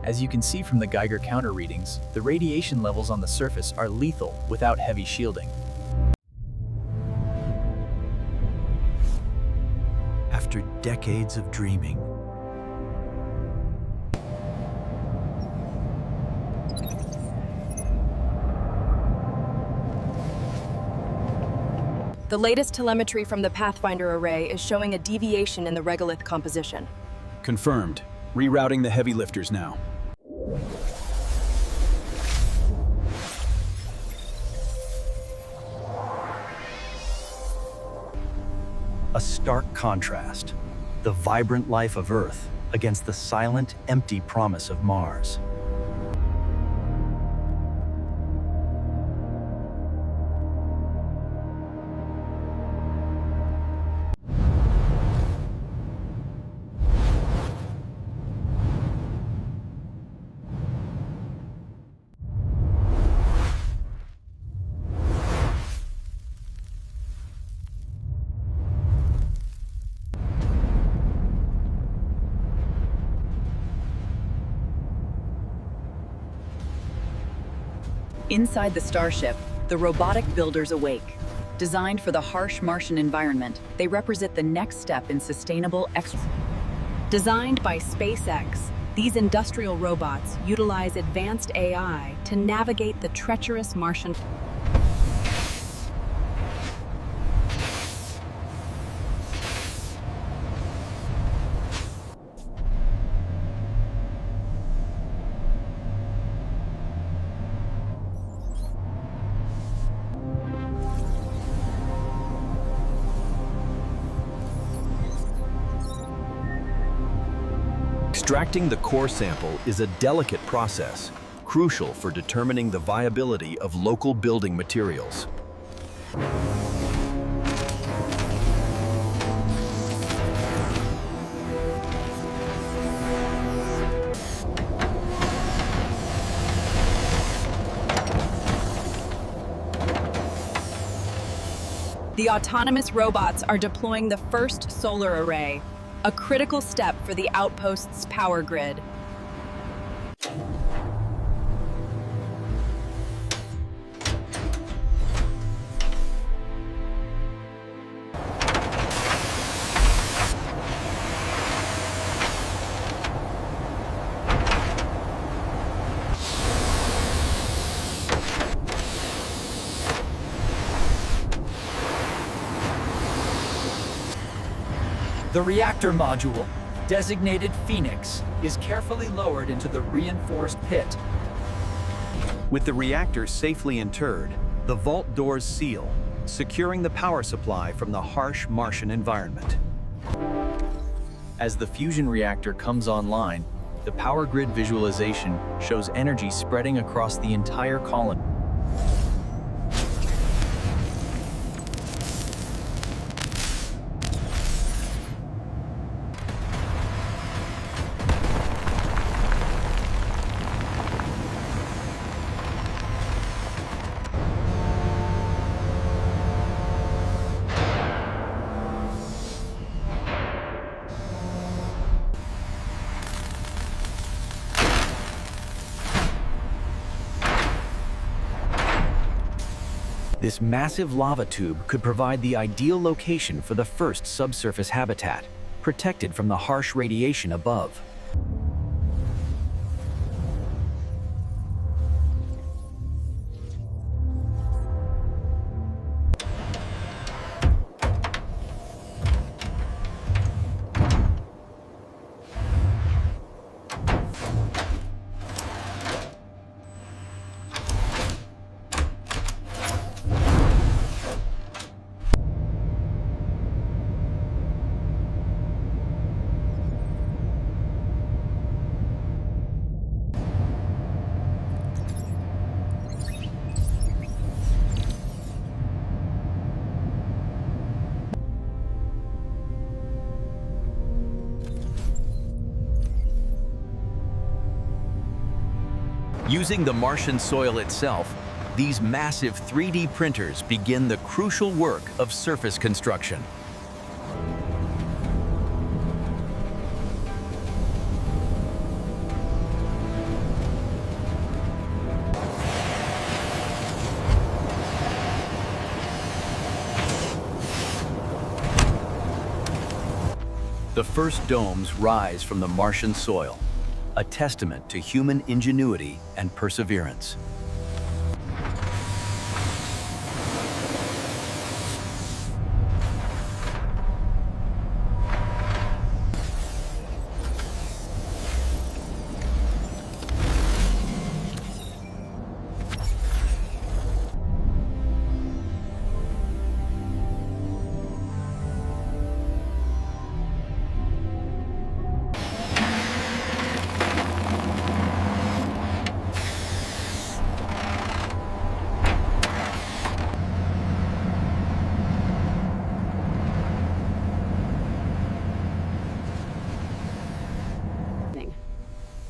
As you can see from the Geiger counter readings, the radiation levels on the surface are lethal without heavy shielding. After decades of dreaming, the latest telemetry from the Pathfinder array is showing a deviation in the regolith composition. confirmed. Rerouting the heavy lifters now. A stark contrast. The vibrant life of Earth against the silent, empty promise of Mars. Inside the starship, the robotic builders awake. Designed for the harsh Martian environment, they represent the next step in sustainable Designed by SpaceX, these industrial robots utilize advanced AI to navigate the treacherous Martian. Extracting the core sample is a delicate process, crucial for determining the viability of local building materials. The autonomous robots are deploying the first solar array, a critical step for the outpost's power grid. The reactor module, designated Phoenix, is carefully lowered into the reinforced pit. With the reactor safely interred, the vault doors seal, securing the power supply from the harsh Martian environment. As the fusion reactor comes online, the power grid visualization shows energy spreading across the entire colony. This massive lava tube could provide the ideal location for the first subsurface habitat, protected from the harsh radiation above. Using the Martian soil itself, these massive 3D printers begin the crucial work of surface construction. The first domes rise from the Martian soil, a testament to human ingenuity and perseverance.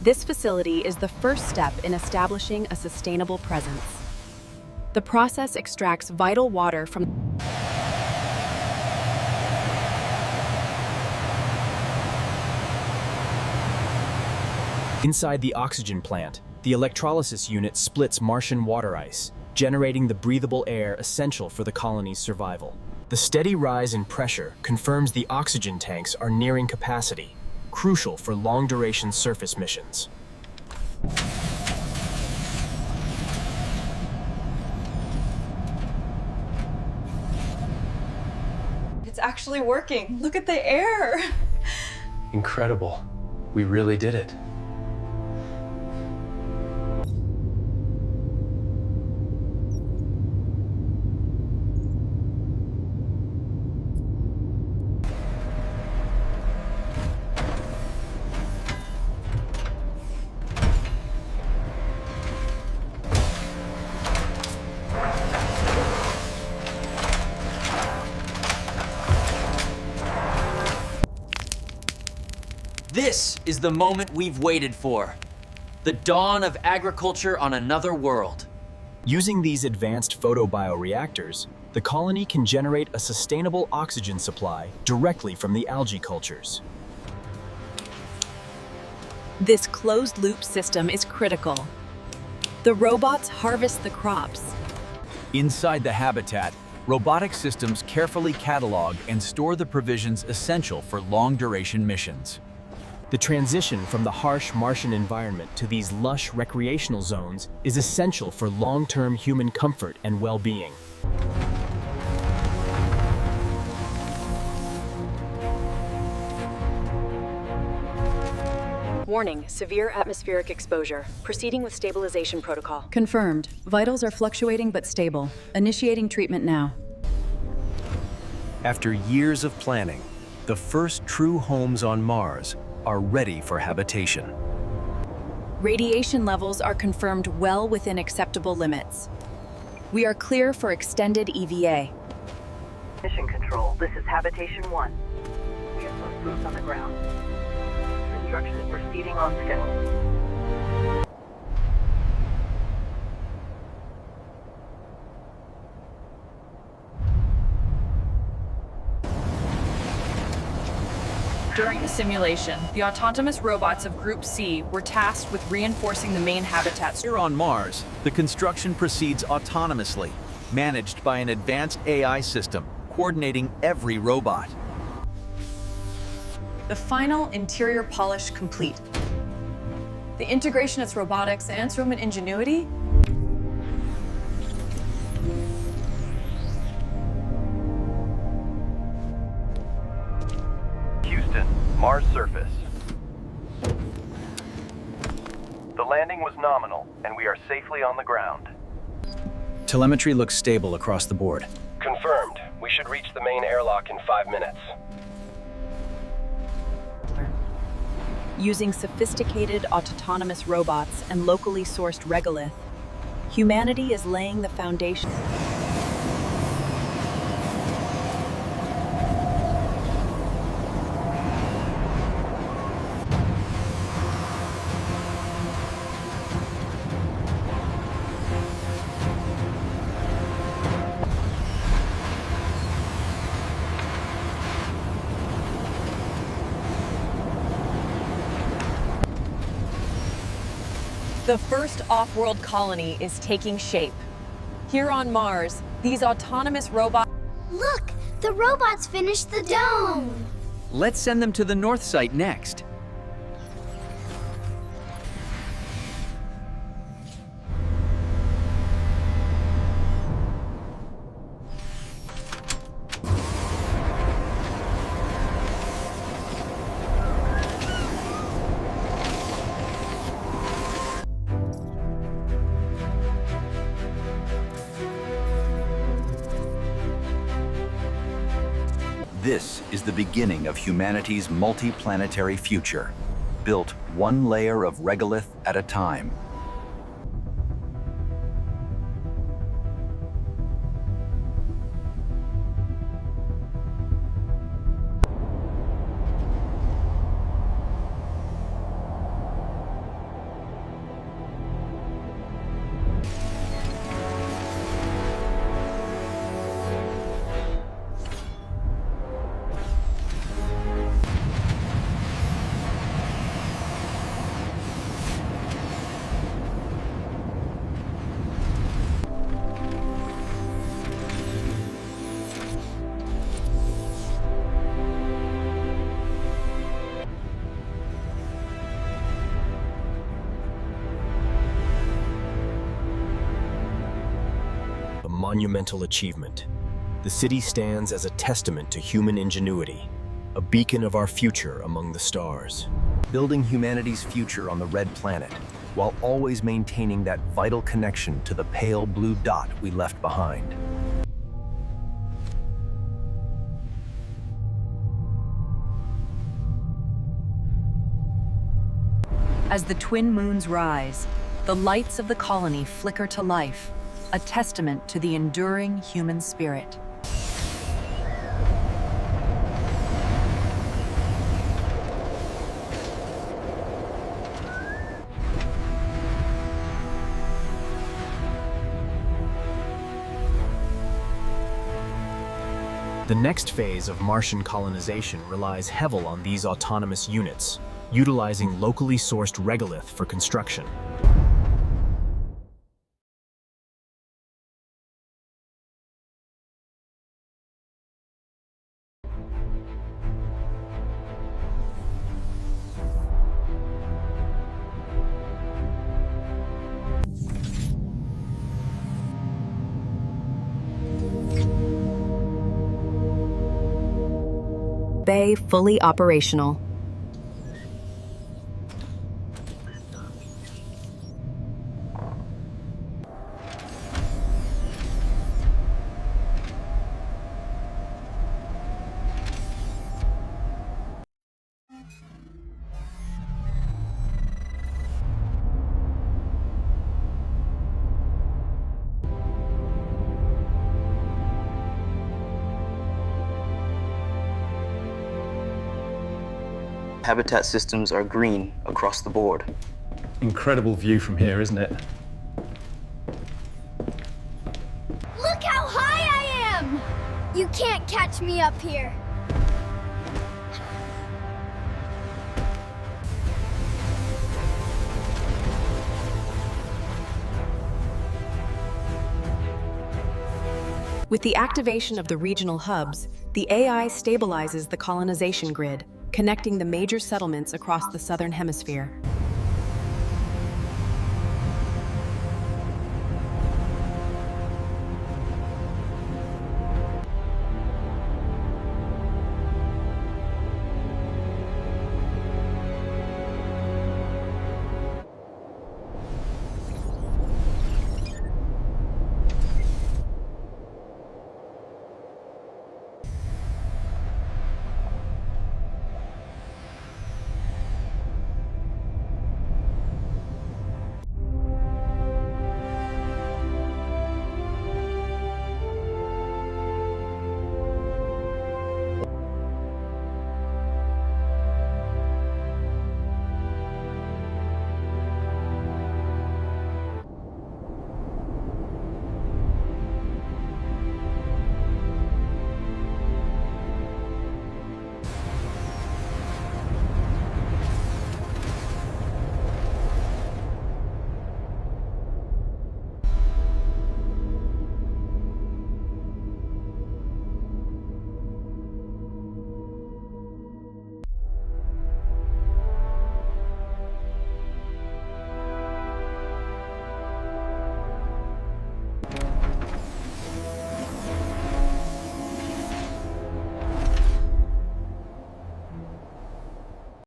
This facility is the first step in establishing a sustainable presence. The process extracts vital water from Inside the oxygen plant, the electrolysis unit splits Martian water ice, generating the breathable air essential for the colony's survival. The steady rise in pressure confirms the oxygen tanks are nearing capacity, crucial for long-duration surface missions. It's actually working. Look at the air. Incredible. We really did it. This is the moment we've waited for. The dawn of agriculture on another world. Using these advanced photobioreactors, the colony can generate a sustainable oxygen supply directly from the algae cultures. This closed-loop system is critical. The robots harvest the crops. Inside the habitat, robotic systems carefully catalog and store the provisions essential for long-duration missions. The transition from the harsh Martian environment to these lush recreational zones is essential for long-term human comfort and well-being. Warning, severe atmospheric exposure. Proceeding with stabilization protocol. Confirmed. Vitals are fluctuating but stable. Initiating treatment now. After years of planning, the first true homes on Mars are ready for habitation. Radiation levels are confirmed well within acceptable limits. We are clear for extended EVA. Mission Control, this is Habitation 1. We have most boots on the ground. Construction is proceeding on schedule. During the simulation, the autonomous robots of Group C were tasked with reinforcing the main habitats. Here on Mars, the construction proceeds autonomously, managed by an advanced AI system, coordinating every robot. The final interior polish complete. The integration of its robotics and its human ingenuity. Houston, Mars surface. The landing was nominal, and we are safely on the ground. Telemetry looks stable across the board. Confirmed. We should reach the main airlock in 5 minutes. Using sophisticated autonomous robots and locally sourced regolith, humanity is laying the foundation. The first off-world colony is taking shape. Here on Mars, these autonomous robots... Look! The robots finished the dome! Let's send them to the north site next. This is the beginning of humanity's multi-planetary future, built one layer of regolith at a time. A monumental achievement. The city stands as a testament to human ingenuity, a beacon of our future among the stars. Building humanity's future on the red planet, while always maintaining that vital connection to the pale blue dot we left behind. As the twin moons rise, the lights of the colony flicker to life, a testament to the enduring human spirit. The next phase of Martian colonization relies heavily on these autonomous units, utilizing locally sourced regolith for construction. Bay fully operational. Habitat systems are green across the board. Incredible view from here, isn't it? Look how high I am! You can't catch me up here. With the activation of the regional hubs, the AI stabilizes the colonization grid, connecting the major settlements across the southern hemisphere.